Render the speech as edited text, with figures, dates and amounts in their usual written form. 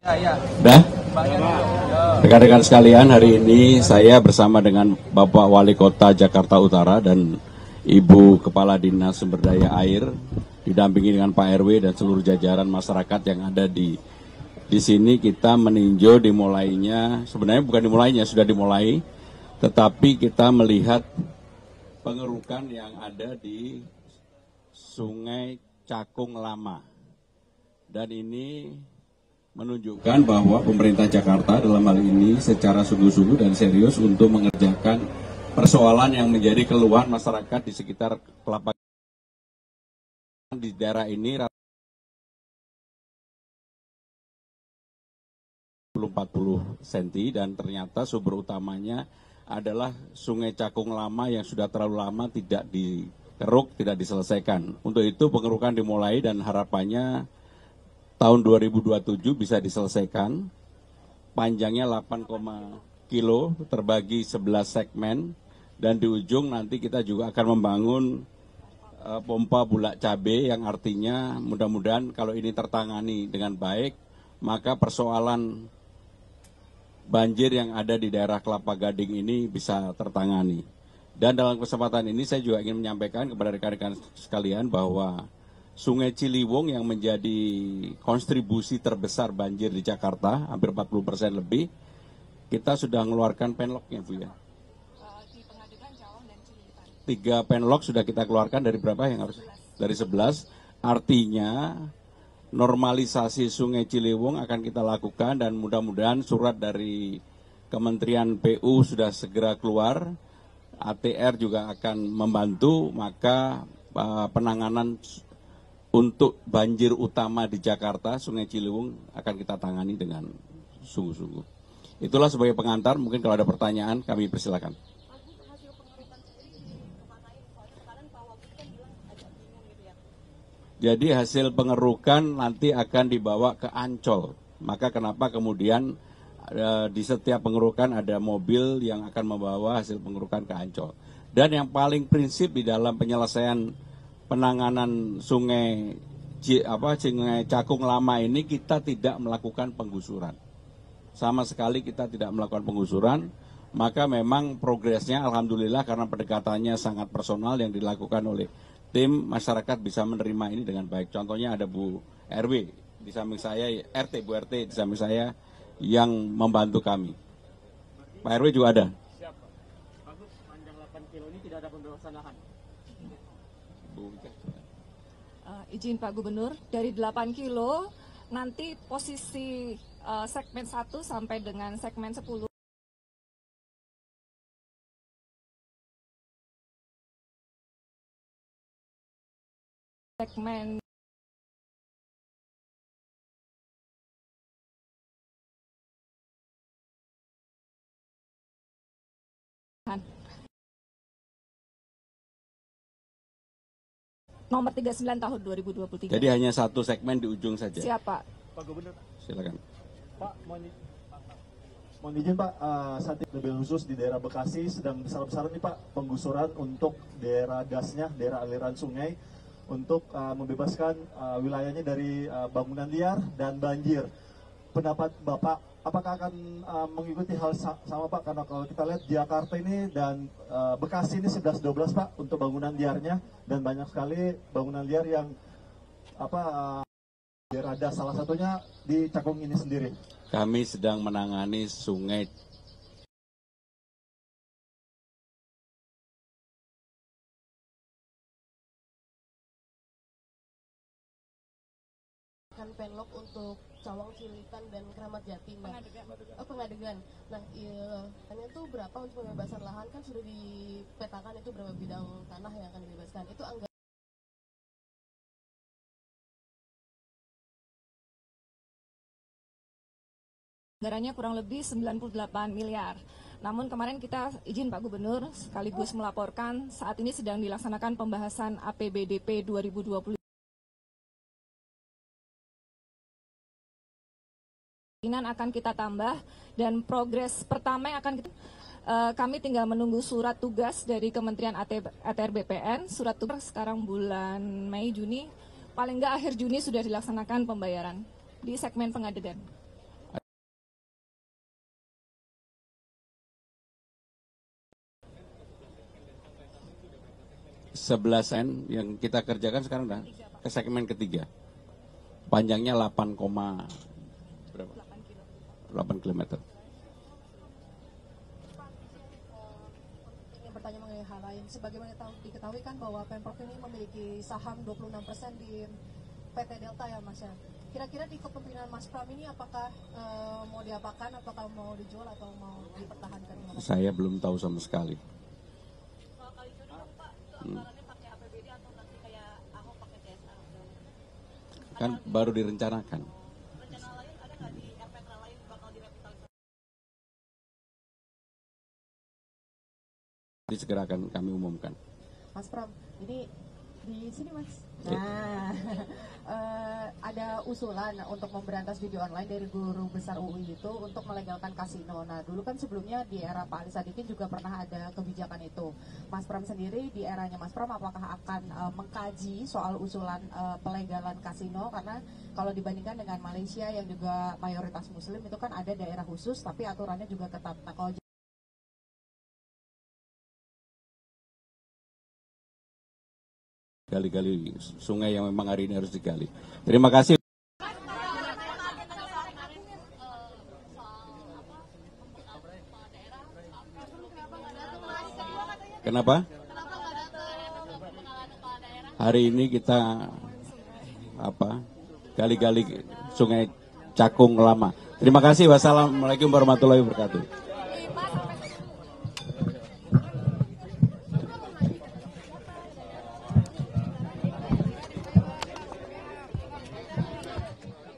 Dah? Rekan-rekan sekalian, hari ini saya bersama dengan Bapak Wali Kota Jakarta Utara dan Ibu Kepala Dinas Sumber Daya Air, didampingi dengan Pak RW dan seluruh jajaran masyarakat yang ada di sini. Kita meninjau dimulainya, sebenarnya bukan dimulainya, sudah dimulai, tetapi kita melihat pengerukan yang ada di Sungai Cakung Lama. Dan ini menunjukkan bahwa pemerintah Jakarta dalam hal ini secara sungguh-sungguh dan serius untuk mengerjakan persoalan yang menjadi keluhan masyarakat di sekitar Kelapa Gading. Di daerah ini 40 cm dan ternyata sumber utamanya adalah Sungai Cakung Lama yang sudah terlalu lama tidak dikeruk, tidak diselesaikan. Untuk itu pengerukan dimulai dan harapannya tahun 2027 bisa diselesaikan. Panjangnya 8, kilo terbagi 11 segmen, dan di ujung nanti kita juga akan membangun pompa bulak cabai yang artinya mudah-mudahan kalau ini tertangani dengan baik, maka persoalan banjir yang ada di daerah Kelapa Gading ini bisa tertangani. Dan dalam kesempatan ini saya juga ingin menyampaikan kepada rekan-rekan sekalian bahwa Sungai Ciliwung yang menjadi kontribusi terbesar banjir di Jakarta, hampir 40% lebih, kita sudah mengeluarkan penloknya, Bu ya. Di Pengadegan, Cawang, dan Cililitan. 3 penlok sudah kita keluarkan dari berapa yang harus? Dari 11. Artinya normalisasi Sungai Ciliwung akan kita lakukan dan mudah-mudahan surat dari Kementerian PU sudah segera keluar. ATR juga akan membantu, maka penanganan untuk banjir utama di Jakarta, Sungai Ciliwung akan kita tangani dengan sungguh-sungguh. Itulah sebagai pengantar, mungkin kalau ada pertanyaan kami persilakan. Jadi hasil pengerukan nanti akan dibawa ke Ancol. Maka kenapa kemudian di setiap pengerukan ada mobil yang akan membawa hasil pengerukan ke Ancol. Dan yang paling prinsip di dalam penyelesaian penanganan Sungai Cakung Lama ini, kita tidak melakukan penggusuran. Sama sekali kita tidak melakukan penggusuran, maka memang progresnya alhamdulillah karena pendekatannya sangat personal yang dilakukan oleh tim, masyarakat bisa menerima ini dengan baik. Contohnya ada Bu RW di samping saya, Bu RT di samping saya yang membantu kami. Pak RW juga ada. Siap, Pak. Bagus, panjang 8 kilo ini tidak ada pembebasan lahan. Izin Pak Gubernur, dari 8 kilo nanti posisi segmen 1 sampai dengan segmen 10 segmen nomor 39 tahun 2023. Jadi hanya satu segmen di ujung saja. Siapa? Pak Gubernur. Silakan. Pak, mohon izin Pak, saat ini lebih khusus di daerah Bekasi sedang besar-besaran nih Pak penggusuran untuk daerah gasnya, daerah aliran sungai untuk membebaskan wilayahnya dari bangunan liar dan banjir. Pendapat Bapak, apakah akan mengikuti hal sama Pak? Karena kalau kita lihat Jakarta ini dan Bekasi ini 11-12 Pak untuk bangunan liarnya, dan banyak sekali bangunan liar yang ada, salah satunya di Cakung ini sendiri. Kami sedang menangani sungai penlok untuk Cawang, Cililitan, dan Keramat Jati. Pengadegan. Nah, hanya itu berapa untuk pembebasan lahan, kan sudah dipetakan itu berapa bidang tanah yang akan dibebaskan. Itu anggarannya kurang lebih 98 miliar. Namun kemarin kita izin Pak Gubernur sekaligus melaporkan saat ini sedang dilaksanakan pembahasan APBDP 2020. Akan kita tambah, dan progres pertama yang akan kami tinggal menunggu surat tugas dari Kementerian ATR BPN. Surat tugas sekarang bulan Mei, Juni, paling nggak akhir Juni sudah dilaksanakan pembayaran di segmen Pengadegan. 11N yang kita kerjakan sekarang udah ke segmen ketiga. Panjangnya 8 kilometer. Ingin bertanya mengenai hal lain. Sebagaimana diketahui kan bahwa Pemprov ini memiliki saham 26% di PT Delta ya Mas ya. Kira-kira di kepemimpinan Mas Pram ini apakah mau diapakan, apakah mau dijual atau mau dipertahankan? Saya belum tahu sama sekali. Kan baru direncanakan. Jadi segera akan kami umumkan. Mas Pram, ini di sini Mas. Nah, ada usulan untuk memberantas judi online dari guru besar UI itu untuk melegalkan kasino. Nah, dulu kan sebelumnya di era Pak Ali Sadikin juga pernah ada kebijakan itu. Mas Pram sendiri di eranya Mas Pram apakah akan mengkaji soal usulan pelegalan kasino? Karena kalau dibandingkan dengan Malaysia yang juga mayoritas Muslim itu kan ada daerah khusus tapi aturannya juga ketat. Nah, kalau gali-gali sungai yang memang hari ini harus digali. Terima kasih. Kenapa? Hari ini kita gali-gali sungai Cakung Lama. Terima kasih. Wassalamualaikum warahmatullahi wabarakatuh.